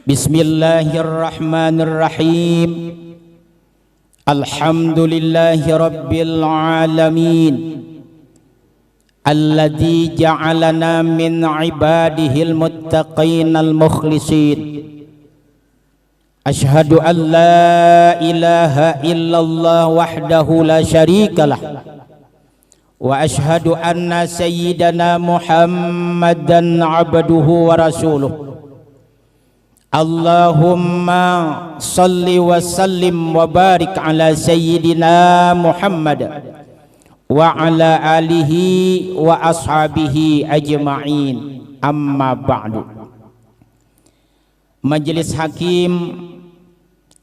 Bismillahirrahmanirrahim. Alhamdulillahi rabbil alamin. Alladzi ja'alana min ibadihil muttaqinal mukhlisin. Ashhadu an la ilaha illallah wahdahu la syarikalah. Wa ashhadu anna sayyidana Muhammadan abduhu wa rasuluh. Allahumma salli wa sallim wa barik ala sayyidina Muhammad wa ala alihi wa ashabihi ajma'in. Amma ba'du. Majelis hakim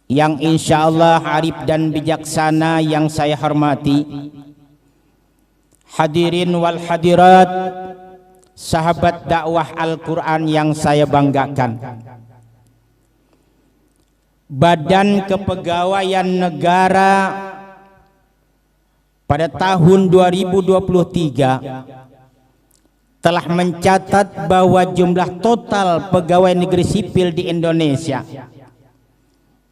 yang insyaallah arif dan bijaksana yang saya hormati, hadirin wal hadirat, sahabat dakwah Al-Quran yang saya banggakan. Badan Kepegawaian Negara pada tahun 2023 telah mencatat bahwa jumlah total pegawai negeri sipil di Indonesia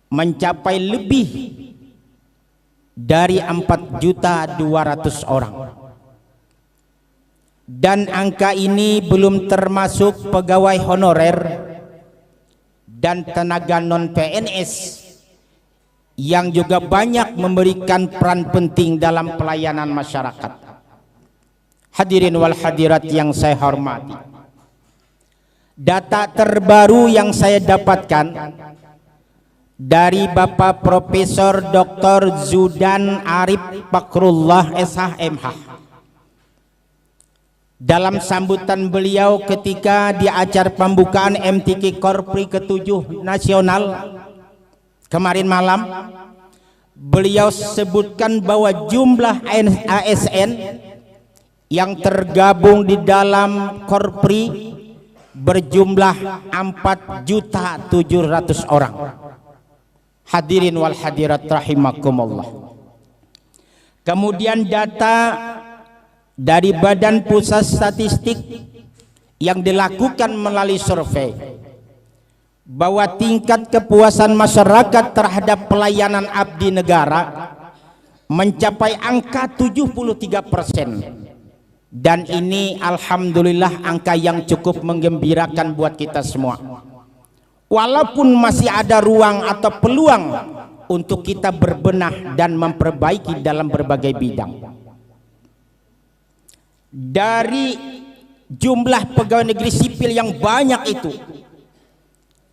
mencapai lebih dari 4.200.000 orang. Dan angka ini belum termasuk pegawai honorer dan tenaga non-PNS yang juga banyak memberikan peran penting dalam pelayanan masyarakat. Hadirin wal hadirat yang saya hormati, data terbaru yang saya dapatkan dari Bapak Profesor Dr. Zudan Arif Fakrullah SH.MH dalam sambutan beliau ketika di acara pembukaan MTQ Korpri ke-7 nasional kemarin malam, beliau sebutkan bahwa jumlah ASN yang tergabung di dalam Korpri berjumlah 4.700.000 orang. Hadirin wal hadirat rahimakumullah. Kemudian data dari Badan Pusat Statistik yang dilakukan melalui survei bahwa tingkat kepuasan masyarakat terhadap pelayanan abdi negara mencapai angka 73%, dan ini alhamdulillah angka yang cukup menggembirakan buat kita semua, walaupun masih ada ruang atau peluang untuk kita berbenah dan memperbaiki dalam berbagai bidang. Dari jumlah pegawai negeri sipil yang banyak itu,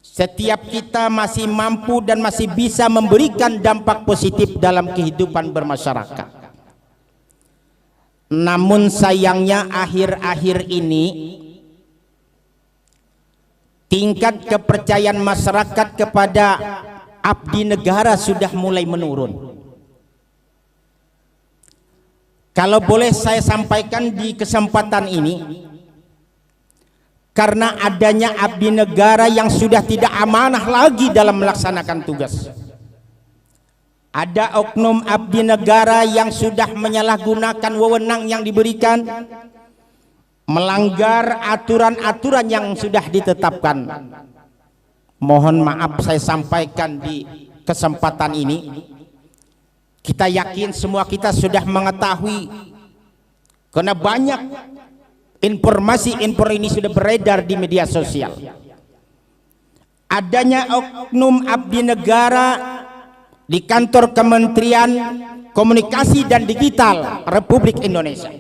setiap kita masih mampu dan masih bisa memberikan dampak positif dalam kehidupan bermasyarakat. Namun sayangnya akhir-akhir ini tingkat kepercayaan masyarakat kepada abdi negara sudah mulai menurun. Kalau boleh saya sampaikan di kesempatan ini, karena adanya abdi negara yang sudah tidak amanah lagi dalam melaksanakan tugas. Ada oknum abdi negara yang sudah menyalahgunakan wewenang yang diberikan, melanggar aturan-aturan yang sudah ditetapkan. Mohon maaf saya sampaikan di kesempatan ini. Kita yakin semua kita sudah mengetahui, karena banyak informasi ini sudah beredar di media sosial. Adanya oknum abdi negara di kantor Kementerian Komunikasi dan Digital Republik Indonesia.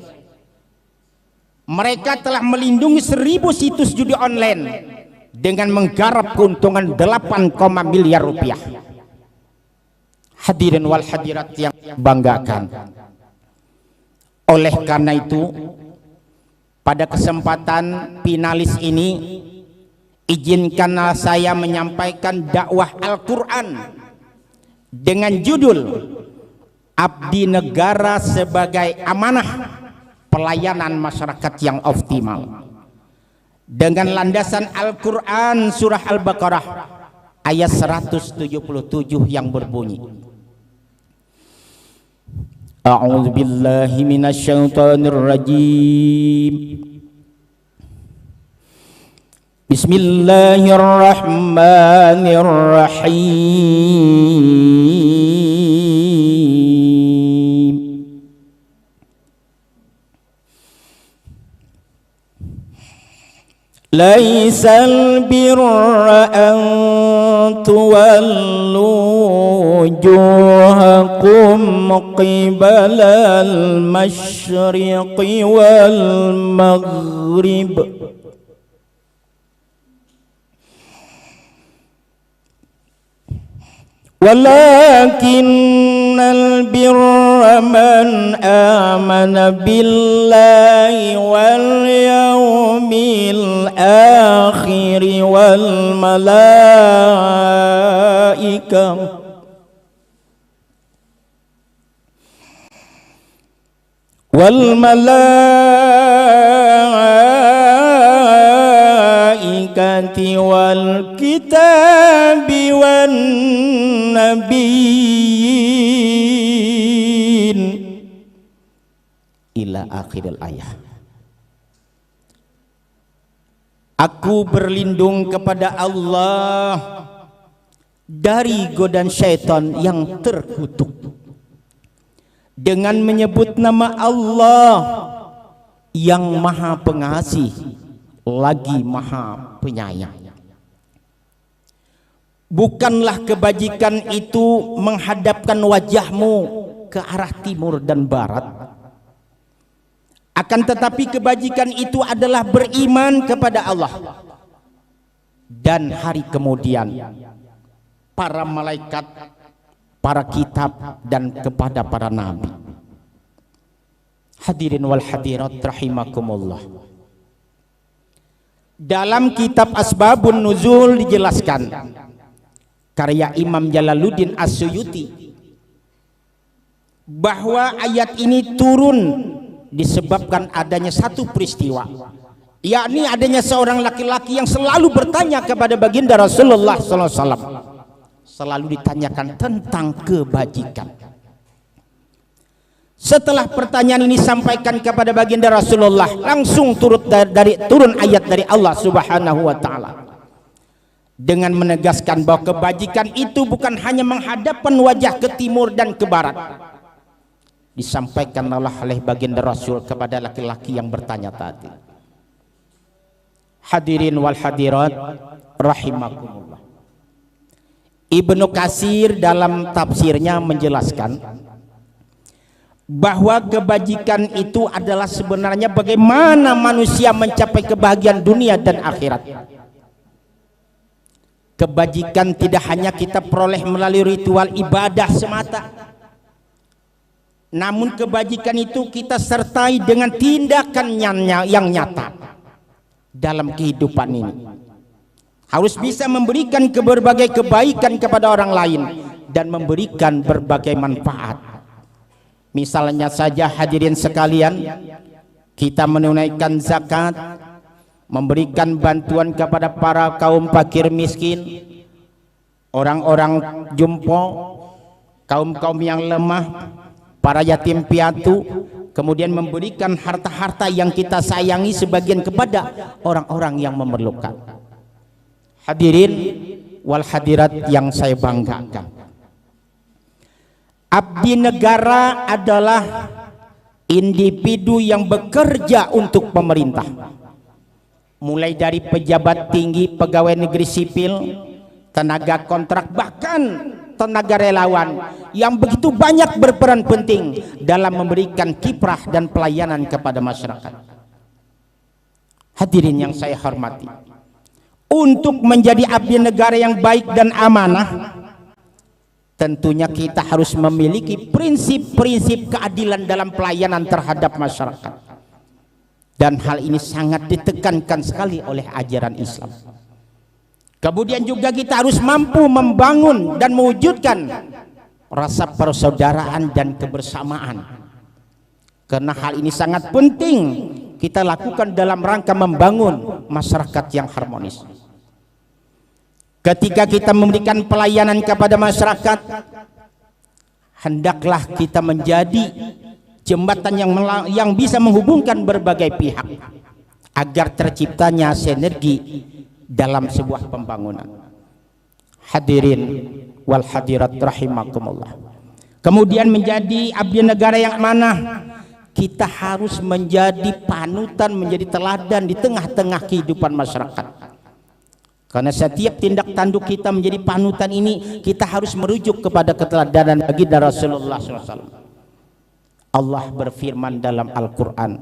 Mereka telah melindungi 1.000 situs judi online dengan menggarap keuntungan 8, miliar rupiah. Hadirin wal hadirat yang banggakan. Oleh karena itu, pada kesempatan finalis ini, izinkanlah saya menyampaikan dakwah Al-Quran dengan judul Abdi Negara sebagai Amanah Pelayanan Masyarakat yang Optimal, dengan landasan Al-Quran surah Al-Baqarah ayat 177 yang berbunyi, A'udzu billahi minasyaitonir rajim. Bismillahirrahmanirrahim. Laisal birra an tuwallu wujuhakum qibalal masyriqi wal maghrib walakinnal birra man amana billahi wal yawmil akhir wal malaikah wal kitabi wan nabiyyin ila akhiril ayat. Aku berlindung kepada Allah dari godaan syaitan yang terkutuk dengan menyebut nama Allah yang Maha Pengasih lagi Maha Penyayang. Bukanlah kebajikan itu menghadapkan wajahmu ke arah timur dan barat, akan tetapi kebajikan itu adalah beriman kepada Allah dan hari kemudian, para malaikat, para kitab, dan kepada para nabi. Hadirin wal hadirat rahimakumullah. Dalam kitab Asbabun Nuzul dijelaskan, karya Imam Jalaluddin As-Suyuti, bahwa ayat ini turun disebabkan adanya satu peristiwa, yakni adanya seorang laki-laki yang selalu bertanya kepada baginda Rasulullah SAW, selalu ditanyakan tentang kebajikan. Setelah pertanyaan ini disampaikan kepada baginda Rasulullah, langsung turun ayat dari Allah Subhanahu wa taala dengan menegaskan bahwa kebajikan itu bukan hanya menghadapkan wajah ke timur dan ke barat. Disampaikan oleh baginda Rasul kepada laki-laki yang bertanya tadi. Hadirin wal hadirat rahimakumullah. Ibnu Katsir dalam tafsirnya menjelaskan bahwa kebajikan itu adalah sebenarnya bagaimana manusia mencapai kebahagiaan dunia dan akhirat. Kebajikan tidak hanya kita peroleh melalui ritual ibadah semata, namun kebajikan itu kita sertai dengan tindakan yang nyata dalam kehidupan ini. Harus bisa memberikan berbagai kebaikan kepada orang lain dan memberikan berbagai manfaat. Misalnya saja hadirin sekalian, kita menunaikan zakat, memberikan bantuan kepada para kaum fakir miskin, orang-orang jompo, kaum-kaum yang lemah, para yatim piatu, kemudian memberikan harta-harta yang kita sayangi sebagian kepada orang-orang yang memerlukan. Hadirin wal hadirat yang saya banggakan, abdi negara adalah individu yang bekerja untuk pemerintah, mulai dari pejabat tinggi, pegawai negeri sipil, tenaga kontrak, bahkan tenaga relawan yang begitu banyak berperan penting dalam memberikan kiprah dan pelayanan kepada masyarakat. Hadirin yang saya hormati, untuk menjadi abdi negara yang baik dan amanah, tentunya kita harus memiliki prinsip-prinsip keadilan dalam pelayanan terhadap masyarakat. Dan hal ini sangat ditekankan sekali oleh ajaran Islam. Kemudian juga kita harus mampu membangun dan mewujudkan rasa persaudaraan dan kebersamaan. Karena hal ini sangat penting kita lakukan dalam rangka membangun masyarakat yang harmonis. Ketika kita memberikan pelayanan kepada masyarakat, hendaklah kita menjadi jembatan yang bisa menghubungkan berbagai pihak agar terciptanya sinergi dalam sebuah pembangunan. Hadirin wal hadirat rahimakumullah. Kemudian menjadi abdi negara yang amanah, kita harus menjadi panutan, menjadi teladan di tengah-tengah kehidupan masyarakat. Karena setiap tindak tanduk kita menjadi panutan ini, kita harus merujuk kepada keteladanan baginda Rasulullah SAW. Allah berfirman dalam Al-Quran,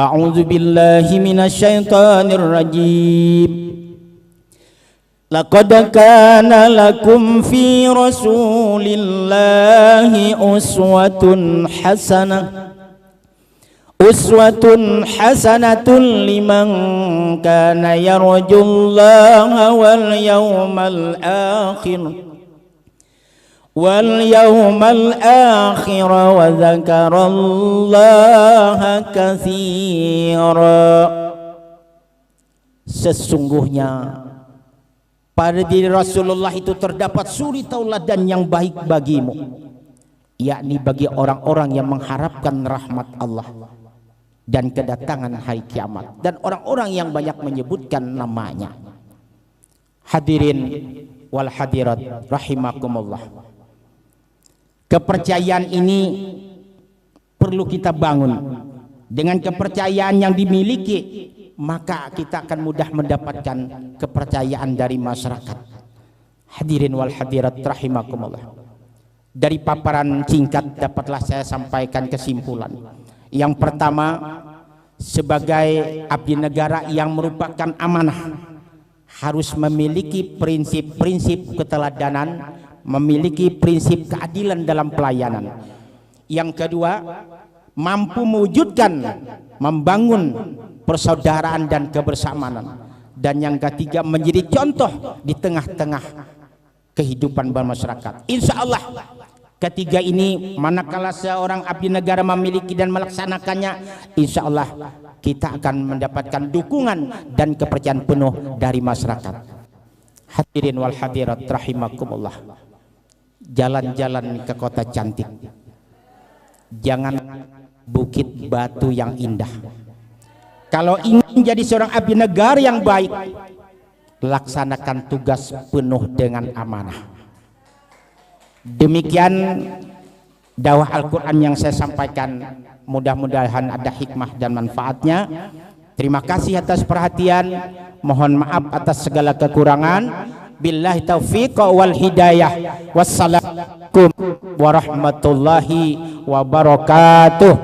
A'udzu billahi minasyaitonir rajim. Laqad kana lakum fi Rasulillahi uswatun hasanatun liman kana yarjullaha wal yawmal akhir wa dzakarallaha katsira. Sesungguhnya pada diri Rasulullah itu terdapat suri tauladan yang baik bagimu, yakni bagi orang-orang yang mengharapkan rahmat Allah dan kedatangan hari kiamat, dan orang-orang yang banyak menyebutkan namanya. Hadirin wal hadirat rahimakumullah. Kepercayaan ini perlu kita bangun. Dengan kepercayaan yang dimiliki, maka kita akan mudah mendapatkan kepercayaan dari masyarakat. Hadirin wal hadirat rahimakumullah. Dari paparan singkat dapatlah saya sampaikan kesimpulan. Yang pertama, sebagai abdi negara yang merupakan amanah, harus memiliki prinsip-prinsip keteladanan, memiliki prinsip keadilan dalam pelayanan. Yang kedua, mampu mewujudkan, membangun persaudaraan dan kebersamaan. Dan yang ketiga, menjadi contoh di tengah-tengah kehidupan bermasyarakat. Insya Allah ketiga ini manakala seorang abdi negara memiliki dan melaksanakannya, insya Allah kita akan mendapatkan dukungan dan kepercayaan penuh dari masyarakat. Hadirin wal hadirat rahimakumullah. Jalan-jalan ke kota cantik, jangan bukit batu yang indah. Kalau ingin jadi seorang abdi negara yang baik, laksanakan tugas penuh dengan amanah. Demikian dakwah Al-Quran yang saya sampaikan. Mudah-mudahan ada hikmah dan manfaatnya. Terima kasih atas perhatian. Mohon maaf atas segala kekurangan. Billahi taufiq wal hidayah. Wassalamualaikum warahmatullahi wabarakatuh.